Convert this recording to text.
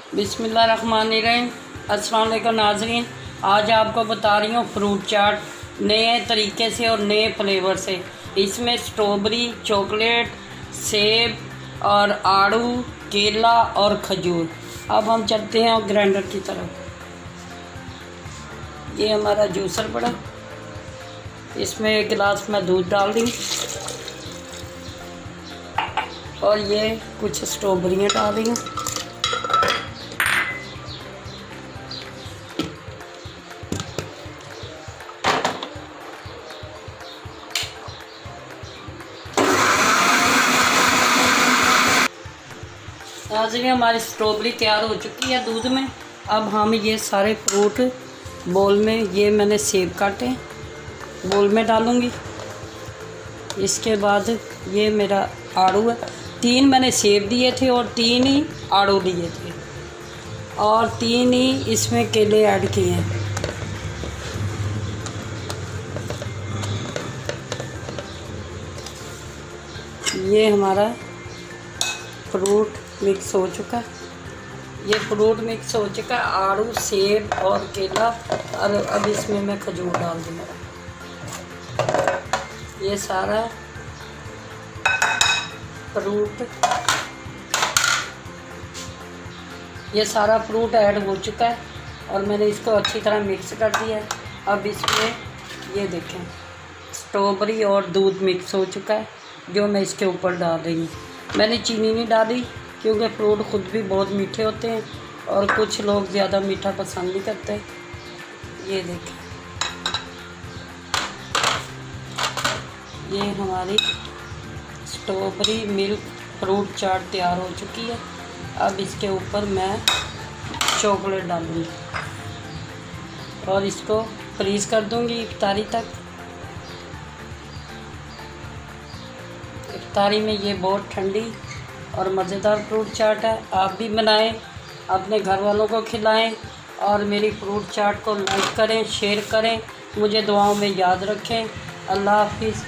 बिस्मिल्लाहिर्रहमानिर्रहीम। अस्सलाम वालेकुम नाज़रीन, आज आपको बता रही हूँ फ्रूट चाट नए तरीके से और नए फ्लेवर से। इसमें स्ट्रॉबेरी, चॉकलेट, सेब और आड़ू, केला और खजूर। अब हम चलते हैं ग्राइंडर की तरफ। ये हमारा जूसर पड़ा, इसमें एक गिलास में दूध डाल दी और ये कुछ स्ट्रॉबेरियाँ डाल दी। नाज़रीन, हमारी स्ट्रॉबेरी तैयार हो चुकी है दूध में। अब हम ये सारे फ्रूट बोल में, ये मैंने सेब काटे बोल में डालूँगी। इसके बाद ये मेरा आड़ू है, 3 मैंने सेब दिए थे और 3 ही आड़ू दिए थे और 3 ही इसमें केले ऐड किए हैं। ये हमारा फ्रूट मिक्स हो चुका है। ये फ्रूट मिक्स हो चुका है, आड़ू, सेब और केला। और अब इसमें मैं खजूर डाल दूँगा। ये सारा फ्रूट ऐड हो चुका है और मैंने इसको अच्छी तरह मिक्स कर दिया है। अब इसमें ये देखें, स्ट्रॉबेरी और दूध मिक्स हो चुका है जो मैं इसके ऊपर डाल रही हूँ। मैंने चीनी नहीं डाली क्योंकि फ्रूट ख़ुद भी बहुत मीठे होते हैं और कुछ लोग ज़्यादा मीठा पसंद नहीं करते। ये देखें, ये हमारी स्ट्रॉबेरी मिल्क फ्रूट चाट तैयार हो चुकी है। अब इसके ऊपर मैं चॉकलेट डालूँगी और इसको फ्रीज़ कर दूँगी इफ्तारी तक। इफ्तारी में ये बहुत ठंडी और मज़ेदार फ्रूट चाट है। आप भी बनाएं, अपने घर वालों को खिलाएं और मेरी फ्रूट चाट को लाइक करें, शेयर करें। मुझे दुआओं में याद रखें। अल्लाह हाफिज़।